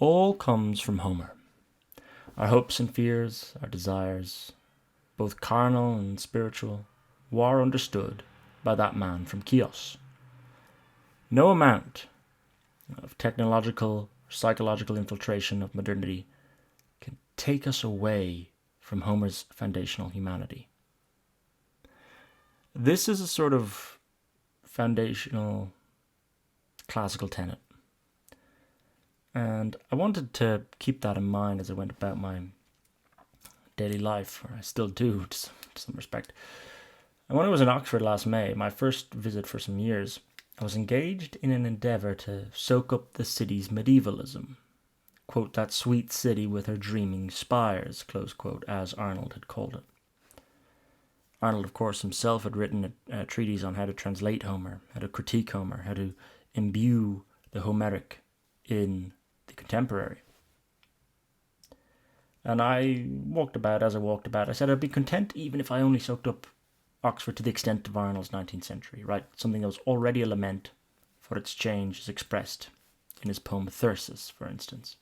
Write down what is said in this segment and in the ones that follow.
all comes from Homer. Our hopes and fears, our desires, both carnal and spiritual, were understood by that man from Chios. No amount of technological or psychological infiltration of modernity can take us away from Homer's foundational humanity. This is a sort of foundational classical tenet. And I wanted to keep that in mind as I went about my daily life, or I still do to some respect. And when I was in Oxford last May, my first visit for some years, I was engaged in an endeavour to soak up the city's medievalism. Quote, that sweet city with her dreaming spires, close quote, as Arnold had called it. Arnold, of course, himself had written a treatise on how to translate Homer, how to critique Homer, how to imbue the Homeric in the contemporary. And I walked about, I said I'd be content even if I only soaked up Oxford to the extent of Arnold's 19th century, right? Something that was already a lament for its change is expressed in his poem Thyrsis, for instance.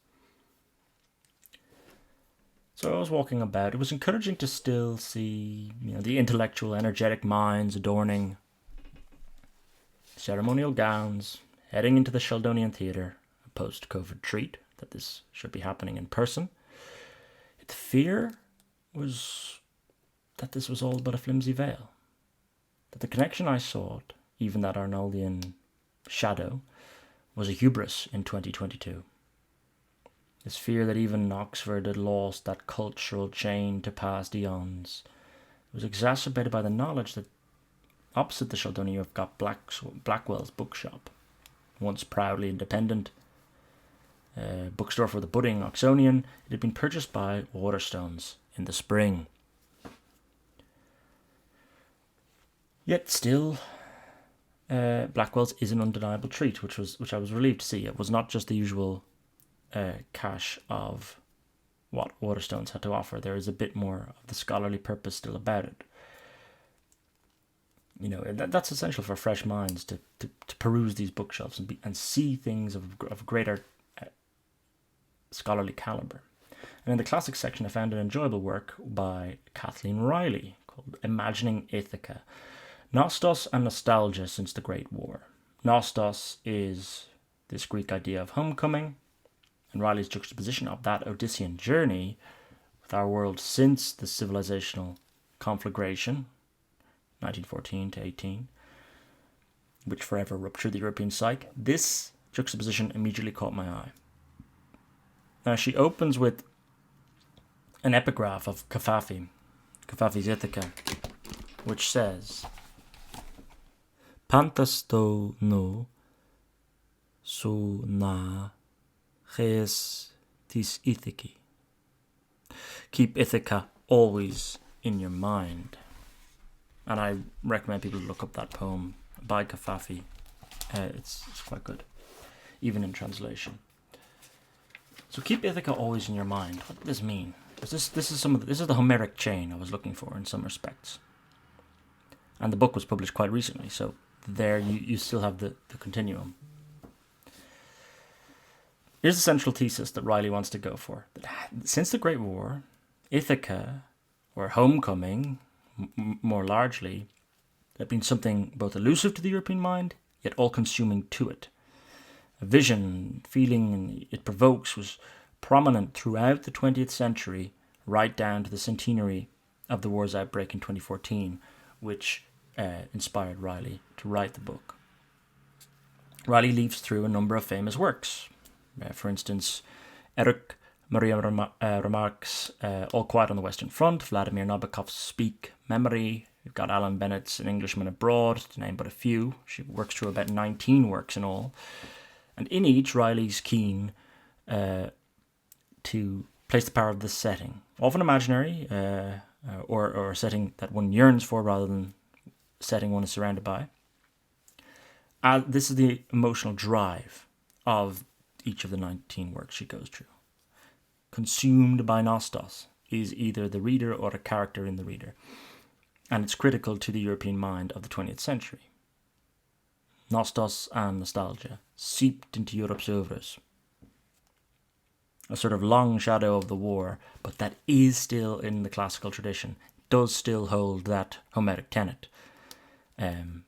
So I was walking about. It was encouraging to still see, the intellectual, energetic minds adorning ceremonial gowns, heading into the Sheldonian Theatre, a post-COVID treat that this should be happening in person. The fear was that this was all but a flimsy veil, that the connection I sought, even that Arnoldian shadow, was a hubris in 2022. This fear that even Oxford had lost that cultural chain to past eons was exacerbated by the knowledge that opposite the Sheldonian you've got Blackwell's bookshop, once proudly independent, bookstore for the budding Oxonian. It had been purchased by Waterstones in the spring. Yet still, Blackwell's is an undeniable treat, which I was relieved to see. It was not just the usual cache of what Waterstones had to offer. There is a bit more of the scholarly purpose still about it. That's essential for fresh minds to peruse these bookshelves and see things of greater scholarly caliber. And in the classics section, I found an enjoyable work by Kathleen Riley called Imagining Ithaca, Nostos and Nostalgia Since the Great War. Nostos is this Greek idea of homecoming, and Riley's juxtaposition of that Odyssean journey with our world since the civilizational conflagration, 1914 to 18, which forever ruptured the European psyche. This juxtaposition immediately caught my eye. Now, she opens with an epigraph of Kafafi's Ithaca, which says, Pantasto no so na ches tis Ithaki. Keep Ithaca always in your mind. And I recommend people look up that poem by Kafafi. It's quite good, even in translation. So keep Ithaca always in your mind. What does this mean? This is the Homeric chain I was looking for in some respects. And the book was published quite recently, so there you still have the continuum. Here's the central thesis that Riley wants to go for. That since the Great War, Ithaca, or homecoming, more largely, had been something both elusive to the European mind, yet all-consuming to it. A vision, feeling it provokes was prominent throughout the 20th century, right down to the centenary of the war's outbreak in 2014, which inspired Riley to write the book. Riley leaves through a number of famous works. For instance, Eric Maria Remarque's All Quiet on the Western Front, Vladimir Nabokov's Speak Memory. You've got Alan Bennett's An Englishman Abroad, to name but a few. She works through about 19 works in all. And in each, Riley's keen to place the power of the setting, often imaginary, or a setting that one yearns for rather than a setting one is surrounded by. This is the emotional drive of each of the 19 works she goes through. Consumed by Nostos is either the reader or a character in the reader, and it's critical to the European mind of the 20th century. Nostos and nostalgia seeped into Europe's oeuvres. a sort of long shadow of the war, but that is still in the classical tradition, does still hold that Homeric tenet. And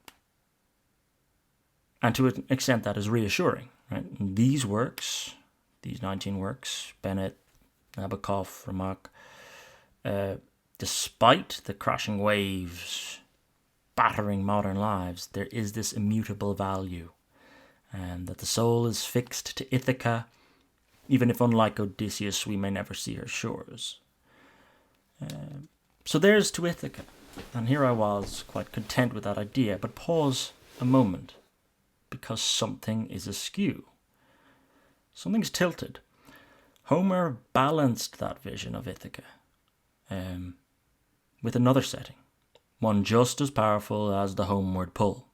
to an extent that is reassuring. Right? These works, these 19 works, Bennett, Nabokov, Remarque, despite the crashing waves battering modern lives, there is this immutable value, and that the soul is fixed to Ithaca, even if, unlike Odysseus, we may never see her shores. So there's To Ithaca, and here I was quite content with that idea, but pause a moment, because something is askew. Something's tilted. Homer balanced that vision of Ithaca with another setting, one just as powerful as the homeward pull.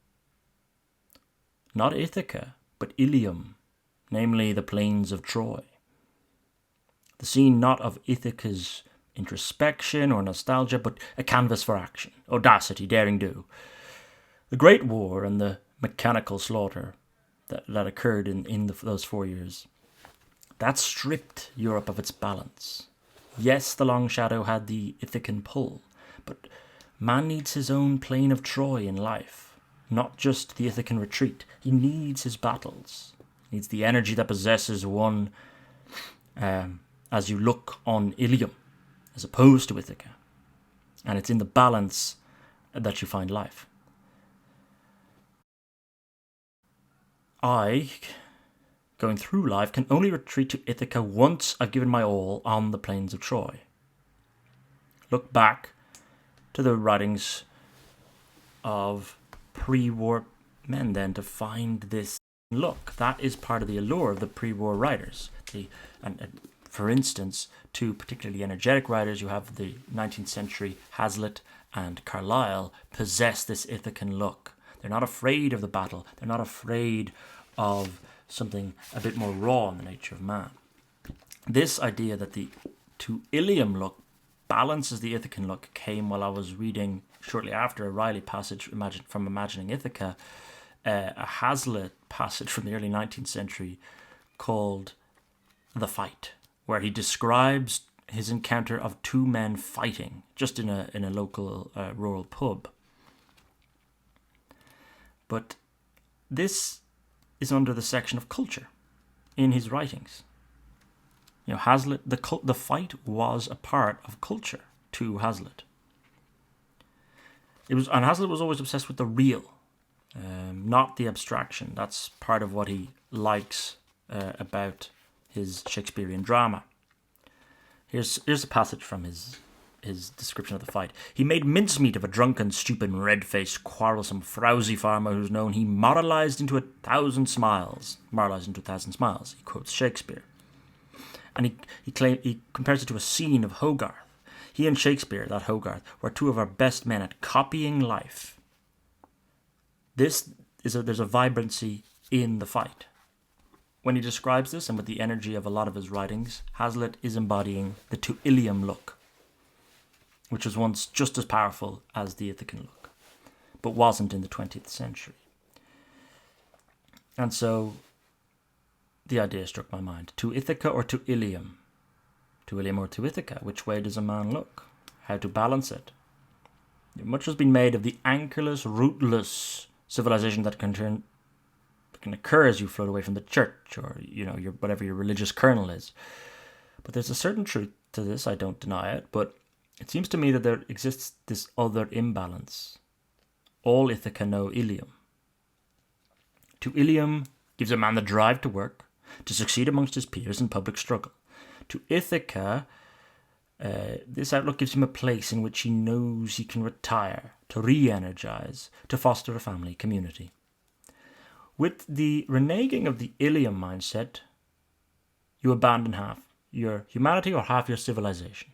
Not Ithaca, but Ilium, namely the plains of Troy. The scene not of Ithaca's introspection or nostalgia, but a canvas for action, audacity, daring do. The Great War and the mechanical slaughter that occurred in those 4 years, that stripped Europe of its balance. Yes, the long shadow had the Ithacan pull, but man needs his own plain of Troy in life, not just the Ithacan retreat. He needs his battles, he needs the energy that possesses one as you look on Ilium, as opposed to Ithaca. And it's in the balance that you find life. I, going through life, can only retreat to Ithaca once I've given my all on the plains of Troy. Look back to the writings of pre-war men then to find this look. That is part of the allure of the pre-war writers. For instance, two particularly energetic writers, you have the 19th century Hazlitt and Carlyle, possess this Ithacan look. They're not afraid of the battle. They're not afraid of something a bit more raw in the nature of man. This idea that the To Ilium look balances the Ithacan look came while I was reading, shortly after, a Riley passage from Imagining Ithaca, a Hazlitt passage from the early 19th century called The Fight, where he describes his encounter of two men fighting just in a local rural pub. But this is under the section of culture in his writings. You know, Hazlitt, the fight was a part of culture to Hazlitt. And Hazlitt was always obsessed with the real, not the abstraction. That's part of what he likes about his Shakespearean drama. Here's a passage from his description of the fight. He made mincemeat of a drunken, stupid, red-faced, quarrelsome, frowsy farmer who's known he moralized into 1,000 smiles. Moralized into 1,000 smiles. He quotes Shakespeare. And he compares it to a scene of Hogarth. He and Shakespeare, that Hogarth, were two of our best men at copying life. There's a vibrancy in the fight. When he describes this, and with the energy of a lot of his writings, Hazlitt is embodying the To Ilium look, which was once just as powerful as the Ithacan look, but wasn't in the 20th century. And so the idea struck my mind. To Ithaca or to Ilium? To Ilium or to Ithaca? Which way does a man look? How to balance it? Much has been made of the anchorless, rootless civilization that can occur as you float away from the church or whatever your religious kernel is. But there's a certain truth to this, I don't deny it, but it seems to me that there exists this other imbalance. All Ithaca know Ilium. To Ilium gives a man the drive to work, to succeed amongst his peers in public struggle. To Ithaca, this outlook gives him a place in which he knows he can retire, to re-energize, to foster a family community. With the reneging of the Ilium mindset, you abandon half your humanity or half your civilization.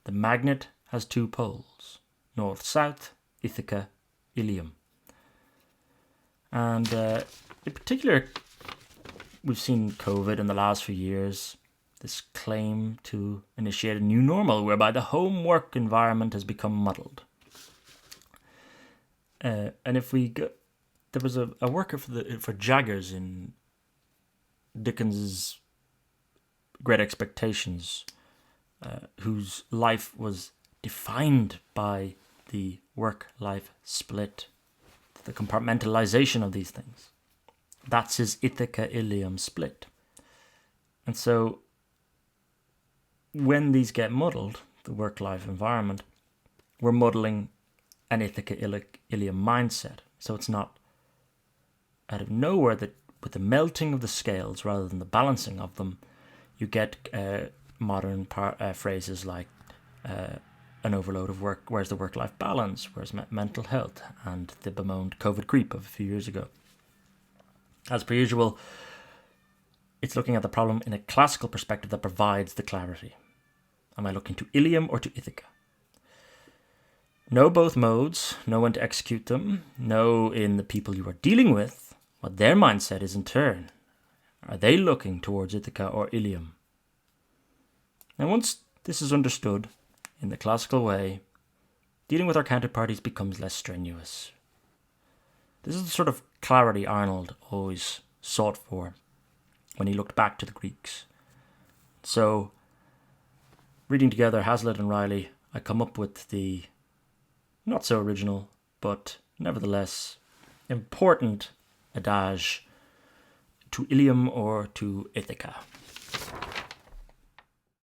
The magnet has two poles, north-south, Ithaca, Ilium. And in particular, we've seen COVID in the last few years, this claim to initiate a new normal whereby the homework environment has become muddled. And if we go, there was a worker for Jaggers in Dickens's great expectations, whose life was defined by the work-life split, the compartmentalization of these things. That's his Ithaca-Ilium split. And so when these get muddled, the work-life environment, we're muddling an Ithaca-Ilium mindset. So it's not out of nowhere that with the melting of the scales rather than the balancing of them, you get modern phrases like an overload of work. Where's the work-life balance? Where's mental health? And the bemoaned COVID creep of a few years ago. As per usual, it's looking at the problem in a classical perspective that provides the clarity. Am I looking to Ilium or to Ithaca? Know both modes, know when to execute them, know in the people you are dealing with what their mindset is in turn. Are they looking towards Ithaca or Ilium? Now once this is understood in the classical way, dealing with our counterparties becomes less strenuous. This is the sort of clarity Arnold always sought for when he looked back to the Greeks. So, reading together Hazlitt and Riley, I come up with the not so original, but nevertheless important adage, to Ilium or to Ithaca.